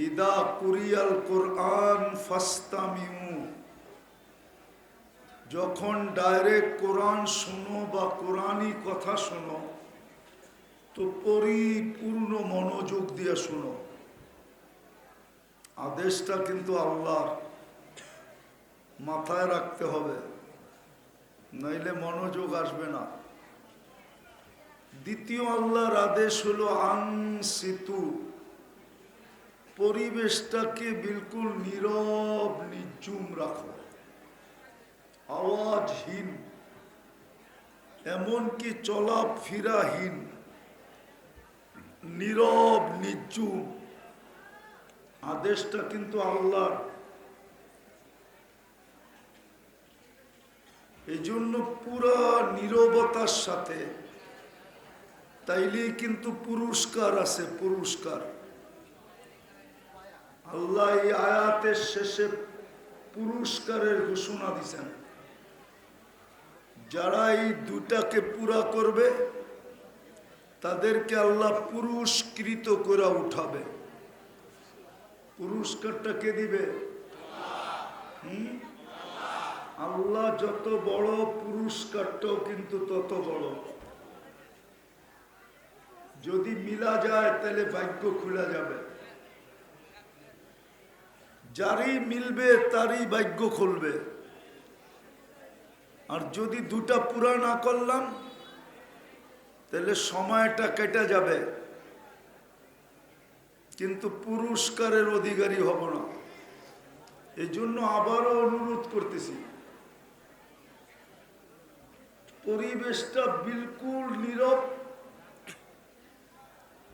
ইদা কুরিয়াল কোরআন ফাস্তামিউ, যখন ডাইরেক্ট কোরআন শোনো বা কোরআনই কথা শোনো তো পরিপূর্ণ মনোযোগ দিয়ে শোনো। আদেশটা কিন্তু আল্লাহর, মাথায় রাখতে হবে, নইলে মনোযোগ আসবে না। দ্বিতীয় আল্লাহর আদেশ হলো আনসিতু, পরিবেশটাকে বিলকুল নীরব নিঝুম রাখো, আওয়াজহীন, এমনকি চলাফেরাহীন, নীরব নিঝুম। আদেশটা কিন্তু আল্লাহর। এই জন্য পুরা নীরবতার সাথে, তাইলেই কিন্তু পুরস্কার আছে, পুরস্কার। আল্লাহ এই আয়াতের শেষে পুরস্কারের ঘোষণা দিয়েছেন, যারা এই দুটাকে পুরা করবে তাদেরকে আল্লাহ পুরস্কৃত করে উঠাবে। পুরস্কারটা কে দিবে? আল্লাহ যত বড়, পুরস্কারটাও কিন্তু তত বড়। যদি মিলা যায় তাহলে ভাগ্য খুলে যাবে, যারই মিলবে তারই ভাগ্য খুলবে। আর যদি দুটা পুরা না করলাম তাহলে সময়টা কেটে যাবে, কিন্তু পুরস্কারের অধিকারী হব না। এই জন্য আবারও অনুরোধ করতেছি, পরিবেশটা বিলকুল নীরব,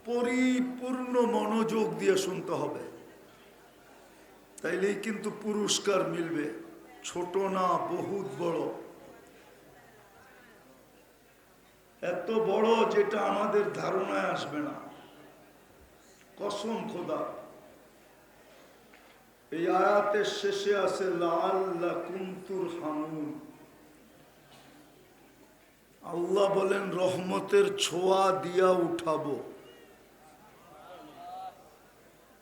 পরিপূর্ণ মনোযোগ দিয়ে শুনতে হবে, তাইলেই কিন্তু পুরস্কার মিলবে। ছোট না, বহুত বড়, এত বড় যেটা আমাদের ধারণায় আসবে না, কসম খোদা। এই আয়াতের শেষে আছে লাআল্লাকুম তুরহামুন। আল্লাহ বলেন রহমতের ছোঁয়া দিয়া উঠাবো।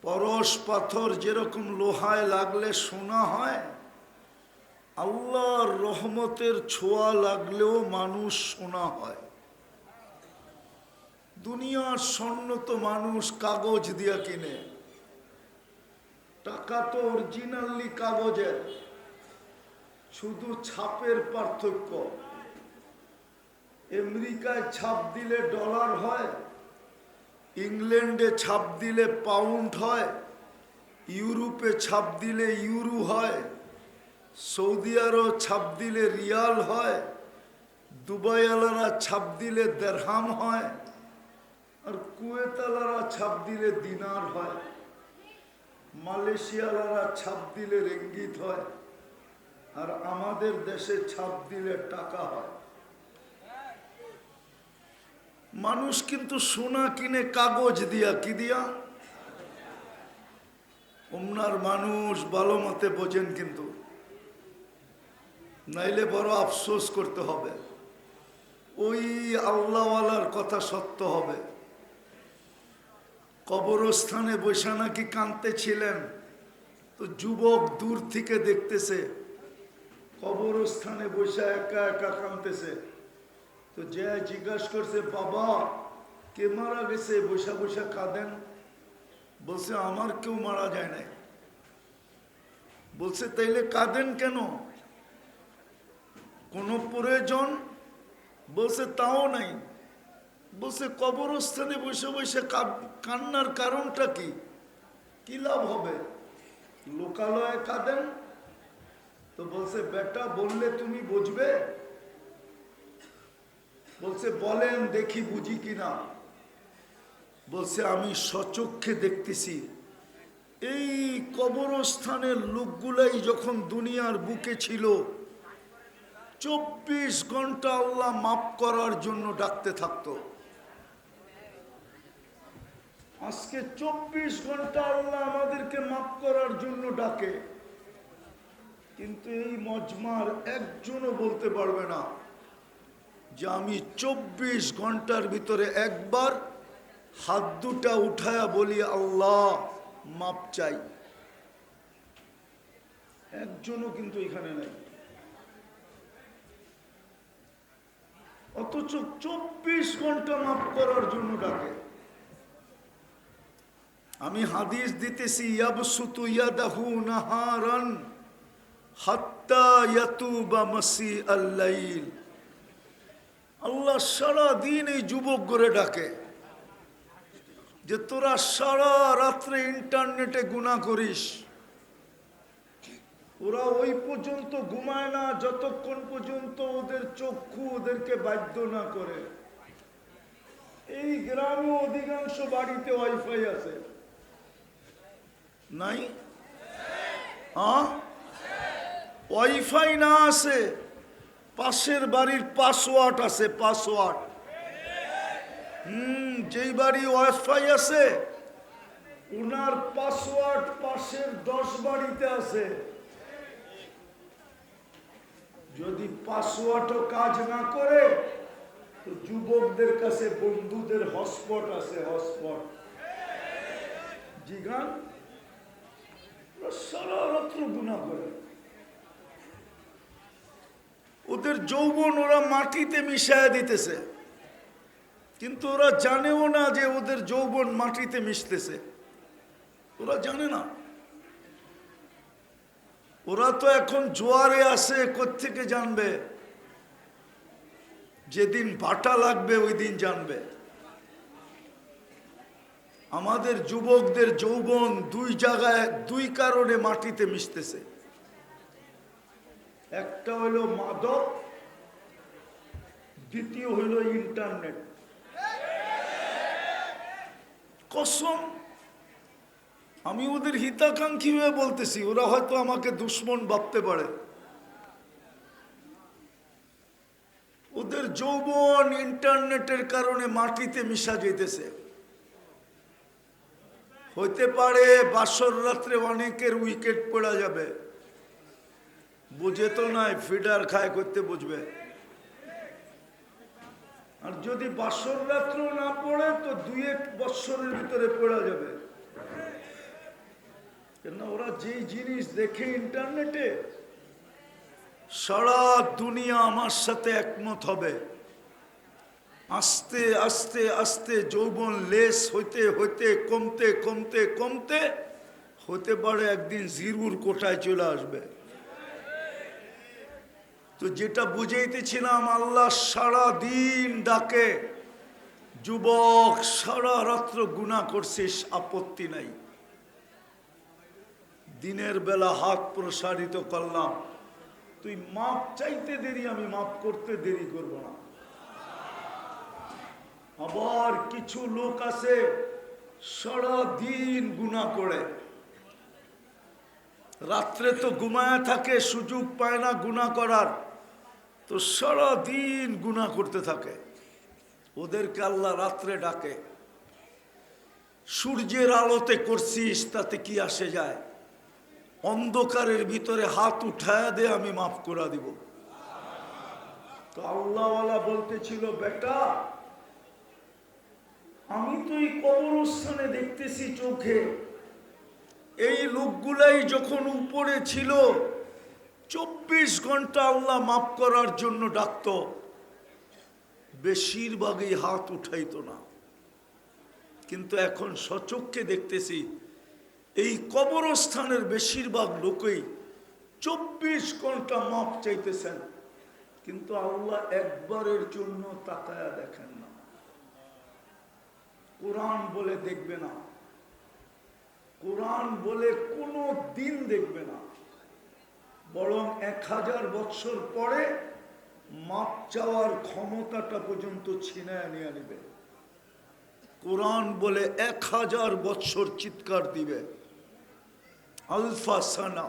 পরশ পাথর যেরকম লোহায় লাগলে সোনা হয়, আল্লাহর রহমতের ছোঁয়া লাগলেও মানুষ সোনা হয়। দুনিয়ার স্বর্ণ তো মানুষ কাগজ দিয়া কিনে, টাকা তো অরিজিনালি কাগজের, শুধু ছাপের পার্থক্য। আমেরিকায় ছাপ দিলে ডলার হয়, ইংল্যান্ডে ছাপ দিলে পাউন্ড হয়, ইউরোপে ছাপ দিলে ইউরো হয়, সৌদি আরব ছাপ দিলে রিয়াল হয়, দুবাইওয়ালারা ছাপ দিলে দেরহাম হয়, আর কুয়েতালারা ছাপ দিলে দিনার হয়, মালয়েশিয়ালারা ছাপ দিলে রিঙ্গিত হয়, আর আমাদের দেশে ছাপ দিলে টাকা হয়। মানুষ কিন্তু সোনা কিনে কাগজ দিয়া, কি দিয়া? ওমনার মানুষ ভালো মতে বোঝেন, কিন্তু নাইলে বড় আফসোস করতে হবে। ওই আল্লাহওয়ালার কথা সত্য হবে। কবরস্থানে বসে নাকি কাঁদতেছিলেন, তো যুবক দূর থেকে দেখতেছে, কবরস্থানে বসে একা একা কাঁদতেছে। তো যে জিজ্ঞাসা করছে, বাবা কে মারা গেছে, বসা বসা কাঁদেন? বলছে আমার কেউ মারা যায় নাই। বলছে তাইলে কাঁদেন কেন? কোনো প্রয়োজন? বলছে তাও নাই। বলছে কবরস্থানে বসে বসে কান্নার কারণটা কি? কি লাভ হবে? লোকালয়ে কাঁদেন। তো বলছে বেটা বললে তুমি বুঝবে। বলছে বলেন দেখি বুঝি কিনা। বলছে আমি সচক্ষে দেখতেছি, এই কবরস্থানের লোকগুলাই যখন দুনিয়ার বুকে ছিল 24 ঘন্টা আল্লাহ মাফ করার জন্য ডাকতে থাকতো। আজকে 24 ঘন্টা আল্লাহ আমাদেরকে মাফ করার জন্য ডাকে, কিন্তু এই মজমার একজনও বলতে পারবে না যে আমি 24 ঘন্টার ভিতরে একবার হাত দুটা উঠায়া বলি আল্লাহ মাপ চাই, একজনও কিন্তু এখানে নাই। অথচ 24 ঘন্টা মাপ করার জন্য ডাকে। আমি হাদিস দিতেছি, ইয়াবসুতু ইয়াদাহু নাহারান হাত্তা ইয়াতুবা মাসিআল লাইল। আল্লাহ সারা দিন এই যুবক করে ডাকে যে তোরা সারা রাত্রে ইন্টারনেটে গুনাহ করিস। ওরা ওই পর্যন্ত ঘুমায় না যতক্ষণ পর্যন্ত ওদের চক্ষু ওদেরকে বাধ্য না করে। এই গ্রামে অধিকাংশ বাড়িতে ওয়াইফাই আছে, নাই? ওয়াইফাই না আছে, পাশের বাড়ির পাসওয়ার্ড আছে, পাসওয়ার্ড। যেই বাড়ি ওয়াইফাই আছে ওনার পাসওয়ার্ড পাশের 10 বাড়িতে আছে। যদি পাসওয়ার্ডও কাজ না করে তো যুবকদের কাছে বন্ধুদের হটস্পট আছে, হটস্পট। জিগান সারা রাত্র গুনাহ করে। ওদের যৌবন ওরা মাটিতে মিশায় দিতেছে, কিন্তু ওরা জানেও না যে ওদের যৌবন মাটিতে মিশতেছে। ওরা জানে না। ওরা তো এখন জোয়ারে আসে, কোত্থেকে জানবে? যেদিন ভাটা লাগবে ওই দিন জানবে। আমাদের যুবকদের যৌবন দুই জায়গায়, দুই কারণে মাটিতে মিশতেছে। একটা হইল মাদক, দ্বিতীয় হইল ইন্টারনেট। কসম, আমি ওদের হিতাকাঙ্ক্ষী হয়ে বলতেছি, ওরা হয়তো আমাকে দুশ্মন ভাবতে পারে। ওদের যৌবন ইন্টারনেটের কারণে মাটিতে মিশা যেতেছে। হইতে পারে বাসর রাত্রে অনেকের উইকেট পড়া যাবে, বুঝে তো নাই, ফিডার খায় করতে বুঝবে। আর যদি বাসর রাত্র না পড়ে তো 2-1 বৎসরের ভিতরে পড়া যাবে। কেন? ওরা যেই জিনিস দেখে ইন্টারনেটে, সারা দুনিয়া আমার সাথে একমত হবে। আস্তে আস্তে আস্তে যৌবন লেস হইতে হইতে কমতে কমতে কমতে হতে পারে একদিন জিরুর কোটায় চলে আসবে। তো যেটা বুঝাইতেছিলাম, আল্লাহ সারা দিন ডাকে, যুবক সারা রাত্র গুনাহ করছিস, আপত্তি নাই। দিনের বেলা হাত প্রসারিত করলাম, তুই মাপ চাইতে দেরি, আমি মাপ করতে দেরি করব না। আবার কিছু লোক আছে সারা দিন গুনাহ করে, রাত্রে তো ঘুমায় থাকে, সুযোগ পায় না গুনাহ করার, তো সারা দিন গুনাহ করতে থাকে। ওদেরকে আল্লাহ রাত্রে ডাকে, সূর্যের আলোতে করছিস তাতে কি আসে যায়, অন্ধকারের ভিতরে হাত উঠায় দে, আমি মাফ করে দিব। তো আল্লাহওয়ালা বলতেছিল, বেটা আমি তো এই কবরস্থানে দেখতেছি চোখে, এই লোকগুলাই যখন উপরে ছিল 24 ঘন্টা আল্লাহ মাফ করার জন্য ডাকত, বেশিরভাগই হাত উঠাইতো না। কিন্তু এখন সচক্ষে দেখতেছি এই কবরস্থানের বেশিরভাগ লোকই 24 ঘন্টা মাফ চাইতেছেন, কিন্তু আল্লাহ একবারের জন্য তাকায়া দেখেন না। কোরআন বলে দেখবে না, কোরআন বলে কোনো দিন দেখবে না, বরং 1000 বৎসর পরে মাপ চাওয়ার ক্ষমতাটা পর্যন্ত ছিনায় নিয়ে নিবে। কোরআন বলে 1000 বৎসর চিৎকার দিবে, আলফা সানা।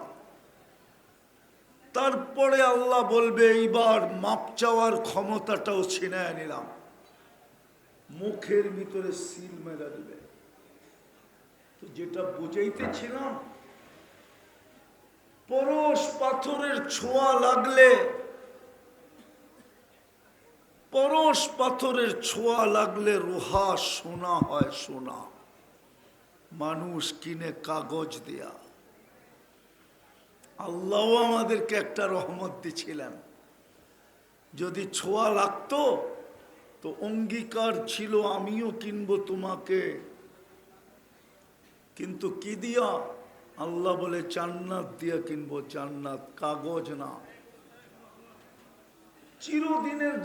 তারপরে আল্লাহ বলবে, এইবার মাপ চাওয়ার ক্ষমতাটাও ছিনায় নিলাম, মুখের ভিতরে সিল মেরা দিবে। তো যেটা বুঝাইতেছিলাম, পরশ পাথরের ছোঁয়া লাগলে, পরশ পাথরের ছোঁয়া লাগলে রোহা সোনা হয়, সোনা। মানুষ কিনে কাগজ দেয়া। আল্লাহও আমাদেরকে একটা রহমত দিছিলেন, যদি ছোঁয়া লাগতো তো অঙ্গীকার ছিল আমিও কিনবো তোমাকে, কিন্তু কি দিয়া? আল্লাহ বলে জান্নাত দিয়া কিনবো, জান্নাত, কাগজ না। চিরদিনের